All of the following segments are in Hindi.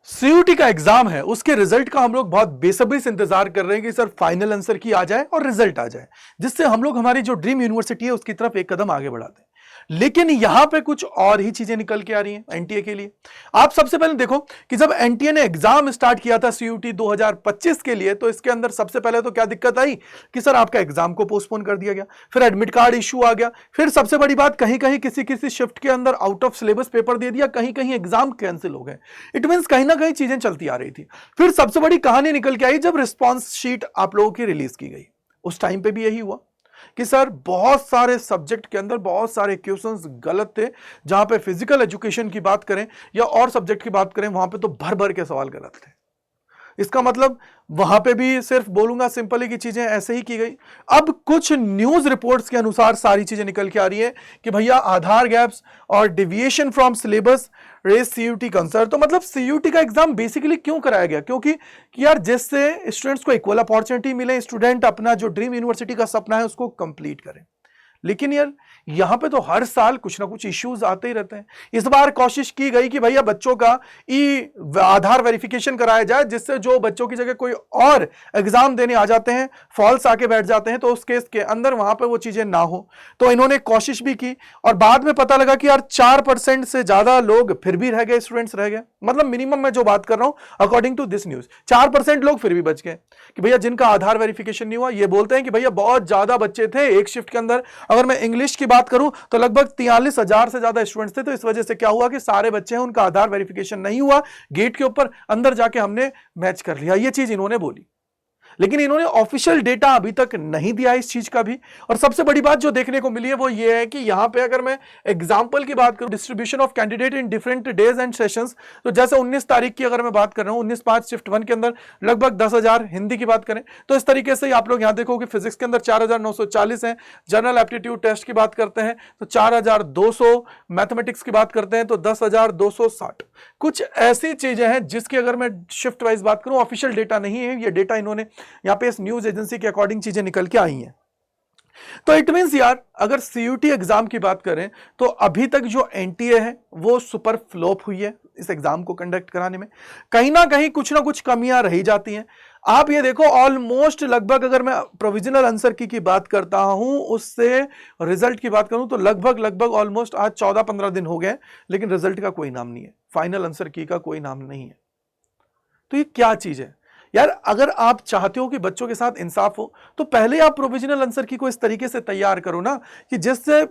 सीयूटी का एग्जाम है, उसके रिजल्ट का हम लोग बहुत बेसब्री से इंतजार कर रहे हैं कि सर फाइनल आंसर की आ जाए और रिजल्ट आ जाए, जिससे हम लोग हमारी जो ड्रीम यूनिवर्सिटी है उसकी तरफ एक कदम आगे बढ़ाते हैं। लेकिन यहां पे कुछ और ही चीजें निकल के आ रही हैं एनटीए के लिए। आप सबसे पहले देखो कि जब एनटीए ने एग्जाम स्टार्ट किया था सीयूटी 2025 के लिए, तो इसके अंदर सबसे पहले तो क्या दिक्कत आई कि सर आपका एग्जाम को पोस्टपोन कर दिया गया, फिर एडमिट कार्ड इशू आ गया, फिर सबसे बड़ी बात कहीं कहीं किसी किसी शिफ्ट के अंदर आउट ऑफ सिलेबस पेपर दे दिया, कहीं कहीं एग्जाम कैंसिल हो गए। इट मींस कहीं ना कहीं चीजें चलती आ रही थी। फिर सबसे बड़ी कहानी निकल के आई जब रिस्पॉन्स शीट आप लोगों की रिलीज की गई। उस टाइम पे भी यही हुआ कि सर बहुत सारे सब्जेक्ट के अंदर बहुत सारे क्वेश्चंस गलत थे। जहां पे फिजिकल एजुकेशन की बात करें या और सब्जेक्ट की बात करें, वहां पे तो भर भर के सवाल गलत थे। इसका मतलब वहां पे भी सिर्फ बोलूंगा सिंपली की चीजें ऐसे ही की गई। अब कुछ न्यूज रिपोर्ट्स के अनुसार सारी चीजें निकल के आ रही है कि भैया आधार गैप्स और deviation from syllabus raise CUET concern. तो मतलब सीयूटी का एग्जाम बेसिकली क्यों कराया गया? क्योंकि कि यार जिससे स्टूडेंट्स को इक्वल अपॉर्चुनिटी मिले, स्टूडेंट अपना जो ड्रीम यूनिवर्सिटी का सपना है उसको कंप्लीट करें। लेकिन यार यहां पे तो हर साल कुछ ना कुछ इश्यूज आते ही रहते हैं। इस बार कोशिश की गई कि भैया बच्चों का ई आधार वेरिफिकेशन कराया जाए, जिससे जो बच्चों की जगह कोई और एग्जाम देने आ जाते हैं, फॉल्स आके बैठ जाते हैं, तो उस केस के अंदर वहां पे वो चीजें ना हो। तो इन्होंने कोशिश भी की और बाद में पता लगा कि यार 4% से ज्यादा लोग फिर भी रह गए, स्टूडेंट्स रह गए। मतलब मिनिमम मैं जो बात कर रहा हूं अकॉर्डिंग टू दिस न्यूज 4% लोग फिर भी बच गए कि भैया जिनका आधार वेरिफिकेशन नहीं हुआ। ये बोलते हैं कि भैया बहुत ज्यादा बच्चे थे एक शिफ्ट के अंदर। अगर मैं इंग्लिश की बात करूं तो लगभग 43,000 से ज्यादा स्टूडेंट्स थे। तो इस वजह से क्या हुआ कि सारे बच्चे हैं उनका आधार वेरिफिकेशन नहीं हुआ, गेट के ऊपर अंदर जाके हमने मैच कर लिया। ये चीज इन्होंने बोली, लेकिन इन्होंने ऑफिशियल डेटा अभी तक नहीं दिया इस चीज का भी। और सबसे बड़ी बात जो देखने को मिली है वो ये है कि यहां पे अगर मैं एग्जांपल की बात करूं, distribution of candidate in different days and sessions, तो जैसे 19 तारीख की अगर मैं बात कर रहा हूं, 19/5 शिफ्ट 1 के अंदर लगभग 10,000, हिंदी की बात करें तो इस तरीके से आप लोग यहां देखो कि फिजिक्स के अंदर 4,940 है, जनरल एप्टीट्यूड टेस्ट की बात करते हैं तो 4,200, मैथमेटिक्स की बात करते हैं तो 10,260। कुछ ऐसी चीजें हैं जिसकी अगर मैं शिफ्ट वाइज बात करूं, ऑफिशियल डेटा नहीं है, ये डेटा इन्होंने यहां पे इस न्यूज एजेंसी के अकॉर्डिंग चीजें निकल के आई हैं। तो इट मींस यार अगर सीयूटी एग्जाम की बात करें तो अभी तक जो एनटीए है वो सुपर फ्लॉप हुई है इस एग्जाम को कंडक्ट कराने में। कहीं ना कहीं कुछ ना कुछ कमियां रही जाती हैं। आप ये देखो ऑलमोस्ट लगभग अगर मैं प्रोविजनल आंसर की बात करता हूं उससे रिजल्ट की बात करूं तो लगभग ऑलमोस्ट आज 14-15 दिन हो गए, लेकिन रिजल्ट का कोई नाम नहीं है, फाइनल आंसर का कोई नाम नहीं है। तो ये क्या चीज है यार? अगर आप चाहते हो कि बच्चों के साथ इंसाफ हो तो पहले आप प्रोविजनल आंसर की को इस तरीके से तैयार करो ना कि जिससे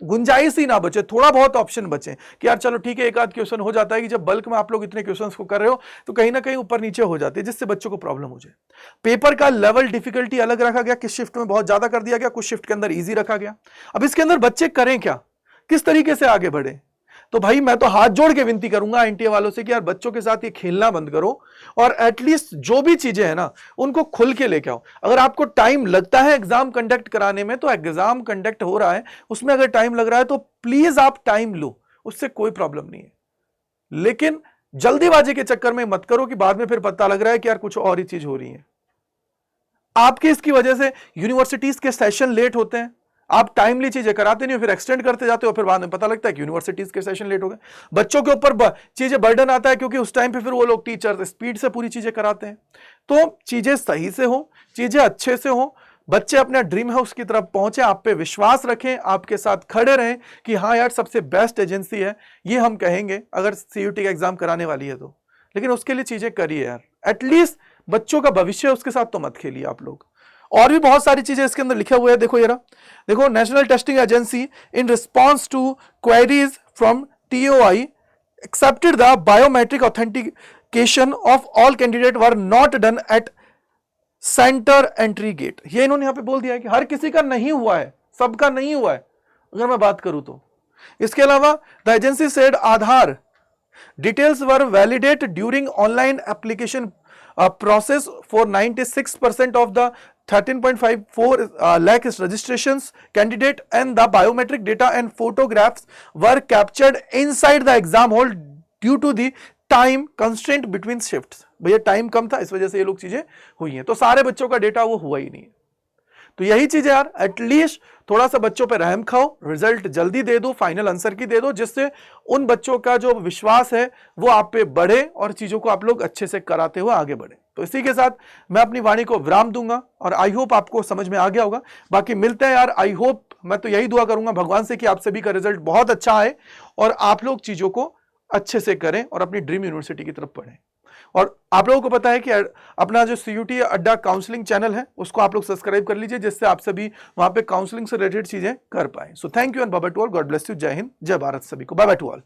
गुंजाइश ही ना बचे, थोड़ा बहुत ऑप्शन बचे कि यार चलो ठीक है एक आध क्वेश्चन हो जाता है कि जब बल्क में आप लोग इतने क्वेश्चंस को कर रहे हो तो कहीं ना कहीं ऊपर नीचे हो जाती है, जिससे बच्चों को प्रॉब्लम हो जाए। पेपर का लेवल डिफिकल्टी अलग रखा गया, किस शिफ्ट में बहुत ज्यादा कर दिया गया, कुछ शिफ्ट के अंदर ईजी रखा गया। अब इसके अंदर बच्चे करें क्या, किस तरीके से आगे बढ़े? तो भाई मैं तो हाथ जोड़ के विनती करूंगा एनटीए वालों से कि यार बच्चों के साथ ये खेलना बंद करो और एटलीस्ट जो भी चीजें हैं ना उनको खुल के लेके आओ। अगर आपको टाइम लगता है एग्जाम कंडक्ट कराने में तो एग्जाम कंडक्ट हो रहा है, उसमें अगर टाइम लग रहा है तो प्लीज आप टाइम लो, उससे कोई प्रॉब्लम नहीं है। लेकिन जल्दीबाजी के चक्कर में मत करो कि बाद में फिर पता लग रहा है कि यार कुछ और ही चीज हो रही है। आपके इसकी वजह से यूनिवर्सिटीज के सेशन लेट होते हैं, आप टाइमली चीजें कराते नहीं हो, फिर एक्सटेंड करते जाते हो, फिर बाद में पता लगता है कि यूनिवर्सिटीज के सेशन लेट हो गए। बच्चों के ऊपर चीजें बर्डन आता है क्योंकि उस टाइम पे फिर वो लोग टीचर स्पीड से पूरी चीजें कराते हैं। तो चीजें सही से हो, चीजें अच्छे से हो, बच्चे अपना ड्रीम है उसकी तरफ पहुंचे, आप पे विश्वास रखें, आपके साथ खड़े रहें कि हाँ यार सबसे बेस्ट एजेंसी है ये हम कहेंगे अगर सीयूटी का एग्जाम कराने वाली है तो। लेकिन उसके लिए चीजें करिए यार, एटलीस्ट बच्चों का भविष्य है उसके साथ तो मत खेलिए आप लोग। और भी बहुत सारी चीजें इसके अंदर लिखे हुए हैं, देखो ये रहा, देखो national testing agency in response to queries from TOI accepted the biometric authentication of all candidate were not done at centre entry gate. ये इन्होंने यहां पे बोल दिया है कि हर किसी का नहीं हुआ है, सबका नहीं हुआ है अगर मैं बात करूं तो। इसके अलावा the agency said Aadhaar details were validate during online application process for 96% of the 13.54 lakh registrations candidate, and the biometric data and photographs were captured inside the exam hall due to the time constraint between shifts। भैया टाइम कम था इस वजह से ये लोग चीजें हुई हैं, तो सारे बच्चों का डेटा वो हुआ ही नहीं है। तो यही चीज है यार, एटलीस्ट थोड़ा सा बच्चों पे रहम खाओ, रिजल्ट जल्दी दे दो, फाइनल आंसर की दे दो, जिससे उन बच्चों का जो विश्वास है वो आप पे बढ़े और चीजों को आप लोग अच्छे से कराते हुए आगे बढ़े। तो इसी के साथ मैं अपनी वाणी को विराम दूंगा और आई होप आपको समझ में आ गया होगा। बाकी मिलते हैं यार, आई होप, मैं तो यही दुआ करूंगा भगवान से कि आप सभी का रिजल्ट बहुत अच्छा आए और आप लोग चीजों को अच्छे से करें और अपनी ड्रीम यूनिवर्सिटी की तरफ पढ़ें। और आप लोगों को पता है कि अपना जो CUET अड्डा काउंसलिंग चैनल है उसको आप लोग सब्सक्राइब कर लीजिए, जिससे आप सभी वहां पे काउंसलिंग से रिलेटेड चीजें कर पाए। So thank you and bye bye to all, god bless you, Jai Hind, जय भारत सभी को, बाय बाय टू ऑल।